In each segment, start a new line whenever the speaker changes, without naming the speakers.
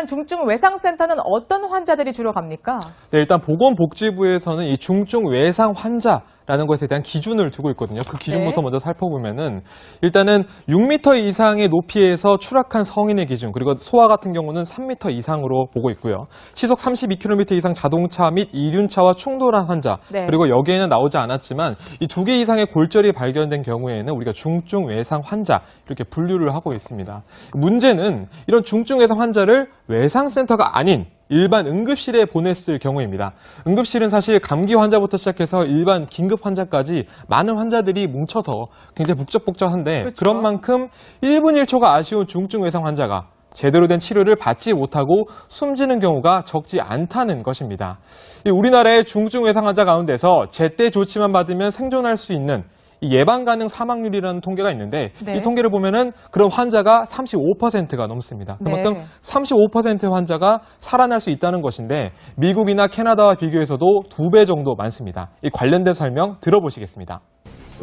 그러면 중증 외상센터는 어떤 환자들이 주로 갑니까?
네, 일단 보건복지부에서는 이 중증 외상 환자라는 것에 대한 기준을 두고 있거든요. 그 기준부터
네.
먼저 살펴보면은 일단은 6m 이상의 높이에서 추락한 성인의 기준, 그리고 소아 같은 경우는 3m 이상으로 보고 있고요. 시속 32km 이상 자동차 및 이륜차와 충돌한 환자,
네.
그리고 여기에는 나오지 않았지만 이 2개 이상의 골절이 발견된 경우에는 우리가 중증 외상 환자 이렇게 분류를 하고 있습니다. 문제는 이런 중증 외상 환자를 외상센터가 아닌 일반 응급실에 보냈을 경우입니다. 응급실은 사실 감기 환자부터 시작해서 일반 긴급 환자까지 많은 환자들이 뭉쳐서 굉장히 북적북적한데
그렇죠.
그런 만큼 1분 1초가 아쉬운 중증 외상 환자가 제대로 된 치료를 받지 못하고 숨지는 경우가 적지 않다는 것입니다. 우리나라의 중증 외상 환자 가운데서 제때 조치만 받으면 생존할 수 있는 이 예방 가능 사망률이라는 통계가 있는데
네.
이 통계를 보면은 그런 환자가 35%가 넘습니다. 그만큼
네.
35%의 환자가 살아날 수 있다는 것인데 미국이나 캐나다와 비교해서도 2배 정도 많습니다. 이 관련된 설명 들어보시겠습니다.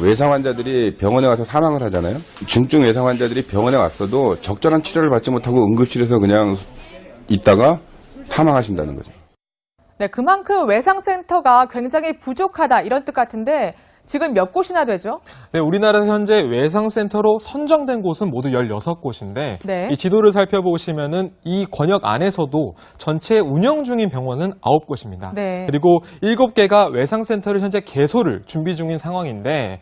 외상 환자들이 병원에 가서 사망을 하잖아요. 중증 외상 환자들이 병원에 왔어도 적절한 치료를 받지 못하고 응급실에서 그냥 있다가 사망하신다는 거죠.
네, 그만큼 외상센터가 굉장히 부족하다 이런 뜻 같은데 지금 몇 곳이나 되죠?
네, 우리나라에서 현재 외상센터로 선정된 곳은 모두 16곳인데
네.
이 지도를 살펴보시면은 이 권역 안에서도 전체 운영 중인 병원은 9곳입니다.
네.
그리고 7개가 외상센터를 현재 개소를 준비 중인 상황인데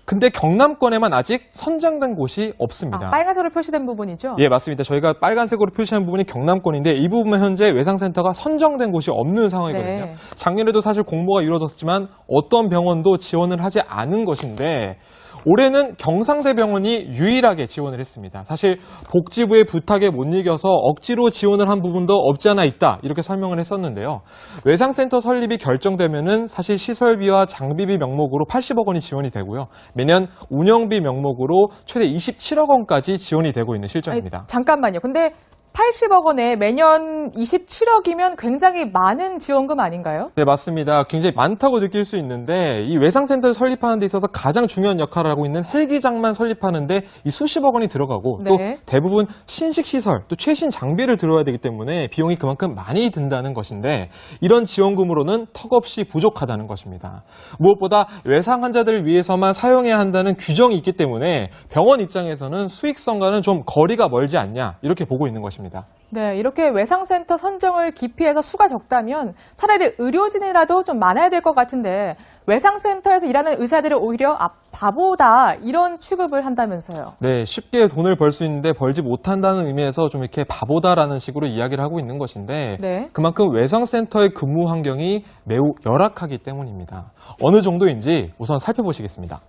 근데 경남권에만 아직 선정된 곳이 없습니다.
빨간색으로 표시된 부분이죠?
예, 맞습니다. 저희가 빨간색으로 표시한 부분이 경남권인데 이 부분은 현재 외상센터가 선정된 곳이 없는 상황이거든요.
네.
작년에도 사실 공모가 이루어졌지만 어떤 병원도 지원을 하지 않은 것인데 올해는 경상대병원이 유일하게 지원을 했습니다. 사실 복지부의 부탁에 못 이겨서 억지로 지원을 한 부분도 없지 않아 있다 이렇게 설명을 했었는데요. 외상센터 설립이 결정되면은 사실 시설비와 장비비 명목으로 80억 원이 지원이 되고요. 매년 운영비 명목으로 최대 27억 원까지 지원이 되고 있는 실정입니다.
아니, 잠깐만요. 근데 80억 원에 매년 27억이면 굉장히 많은 지원금 아닌가요?
네, 맞습니다. 굉장히 많다고 느낄 수 있는데 이 외상센터를 설립하는 데 있어서 가장 중요한 역할을 하고 있는 헬기장만 설립하는데 이 수십억 원이 들어가고 또
네.
대부분 신식시설, 또 최신 장비를 들어야 되기 때문에 비용이 그만큼 많이 든다는 것인데 이런 지원금으로는 턱없이 부족하다는 것입니다. 무엇보다 외상 환자들을 위해서만 사용해야 한다는 규정이 있기 때문에 병원 입장에서는 수익성과는 좀 거리가 멀지 않냐 이렇게 보고 있는 것입니다.
네, 이렇게 외상센터 선정을 기피해서 수가 적다면 차라리 의료진이라도 좀 많아야 될 것 같은데 외상센터에서 일하는 의사들을 오히려 바보다 이런 취급을 한다면서요.
네, 쉽게 돈을 벌 수 있는데 벌지 못한다는 의미에서 좀 이렇게 바보다라는 식으로 이야기를 하고 있는 것인데
네.
그만큼 외상센터의 근무 환경이 매우 열악하기 때문입니다. 어느 정도인지 우선 살펴보시겠습니다.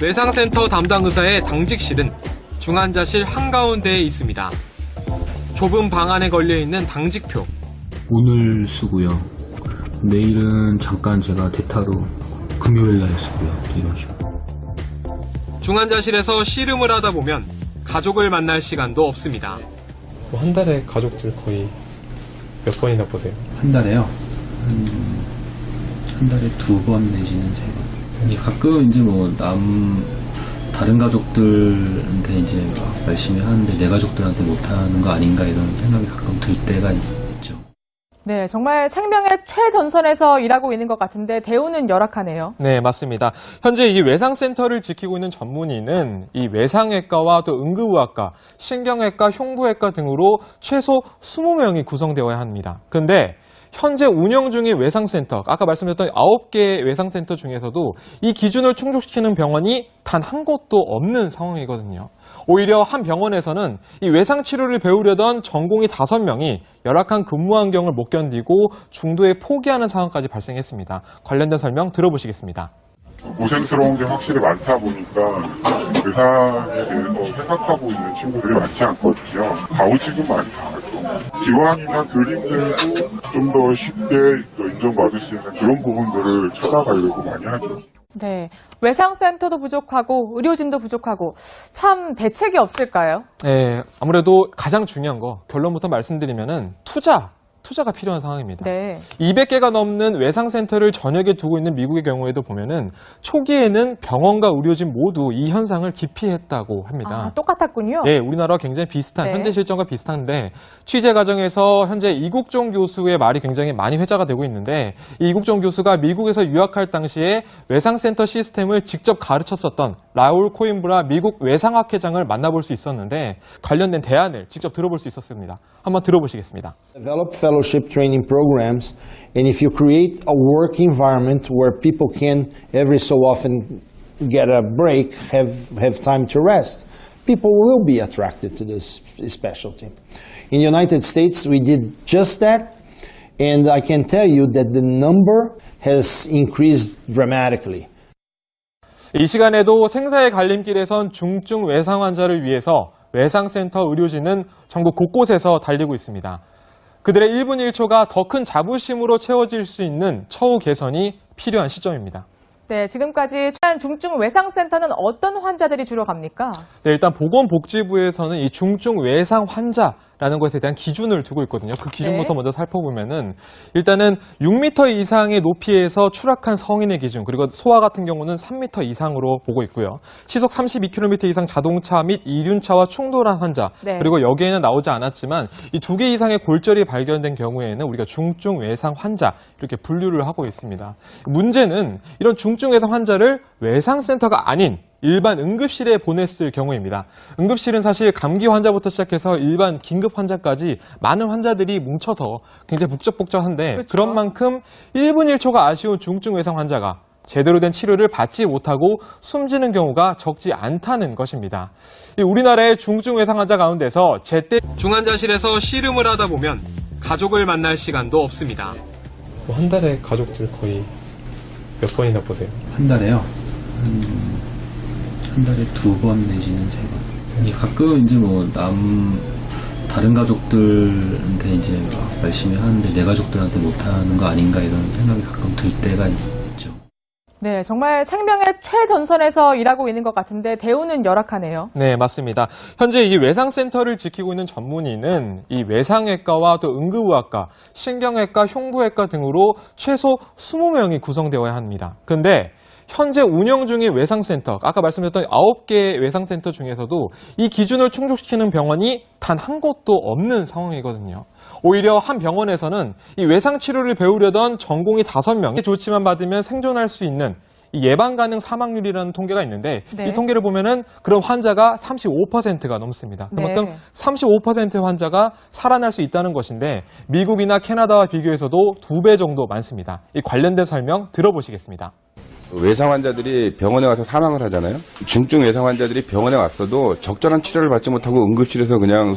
외상센터 담당 의사의 당직실은 중환자실 한가운데에 있습니다. 좁은 방 안에 걸려있는 당직표.
오늘 쓰고요. 내일은 잠깐 제가 대타로 금요일 날 쓰고요. 이런 식으로.
중환자실에서 씨름을 하다 보면 가족을 만날 시간도 없습니다. 한 달에 가족들 거의 몇 번이나 보세요?
한 달에요. 한 달에 2번 내지는 3번. 가끔 이제 다른 가족들한테 이제 열심히 하는데 내 가족들한테 못하는 거 아닌가 이런 생각이 가끔 들 때가 있죠.
네, 정말 생명의 최전선에서 일하고 있는 것 같은데 대우는 열악하네요.
네, 맞습니다. 현재 이 외상센터를 지키고 있는 전문의는 이 외상외과와 또 응급의학과, 신경외과, 흉부외과 등으로 최소 20명이 구성되어야 합니다. 근데 현재 운영 중인 외상센터, 아까 말씀드렸던 9개의 외상센터 중에서도 이 기준을 충족시키는 병원이 단 한 곳도 없는 상황이거든요. 오히려 한 병원에서는 이 외상치료를 배우려던 전공의 5명이 열악한 근무 환경을 못 견디고 중도에 포기하는 상황까지 발생했습니다. 관련된 설명 들어보시겠습니다.
고생스러운 게 확실히 많다 보니까 의사에 대해서 생각하고 있는 친구들이 많지 않거든요. 가오직은 많이 당하죠. 기관이나 교림들도 좀 더 쉽게 인정받을 수 있는 그런 부분들을 찾아가려고 많이 하죠.
네, 외상센터도 부족하고 의료진도 부족하고 참 대책이 없을까요?
네, 아무래도 가장 중요한 거 결론부터 말씀드리면은 투자. 투자가 필요한 상황입니다.
네.
200개가 넘는 외상센터를 전역에 두고 있는 미국의 경우에도 보면은 초기에는 병원과 의료진 모두 이 현상을 기피했다고 합니다.
아, 똑같았군요.
네, 우리나라와 굉장히 비슷한,
네.
현재 실정과 비슷한데 취재 과정에서 현재 이국종 교수의 말이 굉장히 많이 회자가 되고 있는데 이 이국종 교수가 미국에서 유학할 당시에 외상센터 시스템을 직접 가르쳤었던 라울 코임브라 미국 외상학회장을 만나볼 수 있었는데 관련된 대안을 직접 들어볼 수 있었습니다. 한번 들어보시겠습니다.
Develop fellowship training programs, and if you create a work environment where people can every so often get a break, have time to rest, people will be attracted to this specialty. In the United States, we did just that, and I can tell you that the number has increased dramatically.
이 시간에도 생사의 갈림길에선 중증 외상 환자를 위해서 외상센터 의료진은 전국 곳곳에서 달리고 있습니다. 그들의 1분 1초가 더 큰 자부심으로 채워질 수 있는 처우 개선이 필요한 시점입니다.
네, 지금까지 중증 외상센터는 어떤 환자들이 주로 갑니까?
네, 일단 보건복지부에서는 이 중증 외상 환자라는 것에 대한 기준을 두고 있거든요. 그 기준부터
네.
먼저 살펴보면은 일단은 6m 이상의 높이에서 추락한 성인의 기준, 그리고 소아 같은 경우는 3m 이상으로 보고 있고요. 시속 32km 이상 자동차 및 이륜차와 충돌한 환자,
네.
그리고 여기에는 나오지 않았지만 이 2개 이상의 골절이 발견된 경우에는 우리가 중증 외상 환자 이렇게 분류를 하고 있습니다. 문제는 이런 중증 외상 환자를 외상센터가 아닌 일반 응급실에 보냈을 경우입니다. 응급실은 사실 감기 환자부터 시작해서 일반 긴급 환자까지 많은 환자들이 뭉쳐서 굉장히 북적북적한데
그렇죠.
그런 만큼 1분 1초가 아쉬운 중증 외상 환자가 제대로 된 치료를 받지 못하고 숨지는 경우가 적지 않다는 것입니다. 우리나라의 중증 외상 환자 가운데서 제때 중환자실에서 씨름을 하다 보면 가족을 만날 시간도 없습니다. 한 달에 가족들 거의 몇 번이나 보세요?
한 달에요. 한 달에 2번 내지는 3번. 가끔 이제 다른 가족들한테 이제 막 열심히 하는데 내 가족들한테 못하는 거 아닌가 이런 생각이 가끔 들 때가 있죠.
네, 정말 생명의 최전선에서 일하고 있는 것 같은데 대우는 열악하네요.
네, 맞습니다. 현재 이 외상센터를 지키고 있는 전문의는 이 외상외과와 또 응급의학과, 신경외과, 흉부외과 등으로 최소 20명이 구성되어야 합니다. 근데 현재 운영 중인 외상센터, 아까 말씀드렸던 9개의 외상센터 중에서도 이 기준을 충족시키는 병원이 단 한 곳도 없는 상황이거든요. 오히려 한 병원에서는 이 외상치료를 배우려던 전공의 5명이 조치만 받으면 생존할 수 있는 이 예방 가능 사망률이라는 통계가 있는데
네.
이 통계를 보면은 그런 환자가 35%가 넘습니다. 그만큼
네.
35%의 환자가 살아날 수 있다는 것인데 미국이나 캐나다와 비교해서도 2배 정도 많습니다. 이 관련된 설명 들어보시겠습니다.
외상 환자들이 병원에 와서 사망을 하잖아요. 중증 외상 환자들이 병원에 왔어도 적절한 치료를 받지 못하고 응급실에서 그냥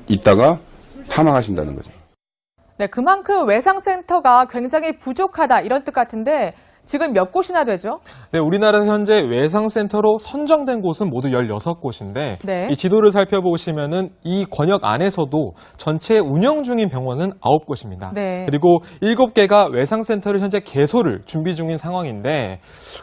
있다가 사망하신다는 거죠.
네, 그만큼 외상센터가 굉장히 부족하다 이런 뜻 같은데 지금 몇 곳이나 되죠?
네, 우리나라 현재 외상센터로 선정된 곳은 모두 16곳인데
네.
이 지도를 살펴보시면은 이 권역 안에서도 전체 운영 중인 병원은 9곳입니다.
네.
그리고 7개가 외상센터를 현재 개소를 준비 중인 상황인데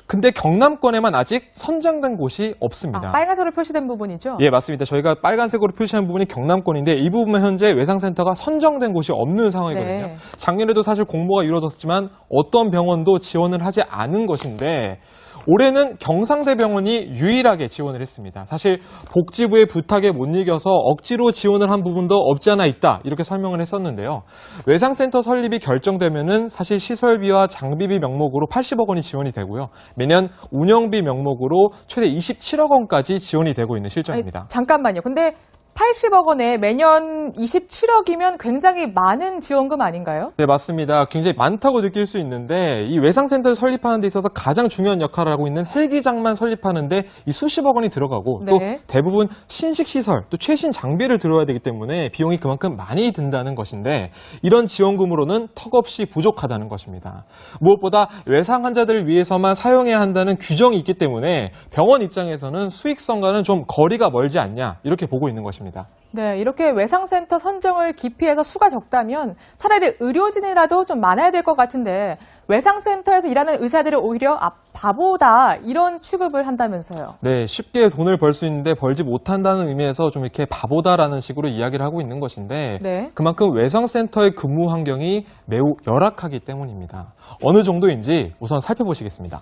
근데 경남권에만 아직 선정된 곳이 없습니다.
아, 빨간색으로 표시된 부분이죠?
예, 맞습니다. 저희가 빨간색으로 표시한 부분이 경남권인데 이 부분은 현재 외상센터가 선정된 곳이 없는 상황이거든요.
네.
작년에도 사실 공모가 이루어졌지만 어떤 병원도 지원을 하지 않은 것인데 올해는 경상대병원이 유일하게 지원을 했습니다. 사실 복지부의 부탁에 못 이겨서 억지로 지원을 한 부분도 없지 않아 있다 이렇게 설명을 했었는데요. 외상센터 설립이 결정되면은 사실 시설비와 장비비 명목으로 80억 원이 지원이 되고요. 매년 운영비 명목으로 최대 27억 원까지 지원이 되고 있는 실정입니다.
아니, 잠깐만요. 근데 80억 원에 매년 27억이면 굉장히 많은 지원금 아닌가요?
네, 맞습니다. 굉장히 많다고 느낄 수 있는데 이 외상센터를 설립하는 데 있어서 가장 중요한 역할을 하고 있는 헬기장만 설립하는데 이 수십억 원이 들어가고
네.
또 대부분 신식시설, 또 최신 장비를 들어야 되기 때문에 비용이 그만큼 많이 든다는 것인데 이런 지원금으로는 턱없이 부족하다는 것입니다. 무엇보다 외상 환자들을 위해서만 사용해야 한다는 규정이 있기 때문에 병원 입장에서는 수익성과는 좀 거리가 멀지 않냐 이렇게 보고 있는 것입니다. 있습니다.
네, 이렇게 외상센터 선정을 기피해서 수가 적다면 차라리 의료진이라도 좀 많아야 될 것 같은데 외상센터에서 일하는 의사들을 오히려 바보다 이런 취급을 한다면서요.
네, 쉽게 돈을 벌 수 있는데 벌지 못한다는 의미에서 좀 이렇게 바보다라는 식으로 이야기를 하고 있는 것인데
네.
그만큼 외상센터의 근무 환경이 매우 열악하기 때문입니다. 어느 정도인지 우선 살펴보시겠습니다.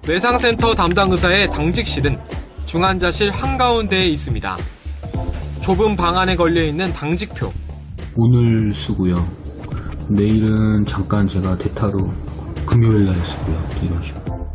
외상센터 담당 의사의 당직실은 중환자실 한가운데에 있습니다. 좁은 방 안에 걸려있는 당직표.
오늘 쓰고요. 내일은 잠깐 제가 대타로 금요일 날 쓰고요. 이런 식으로.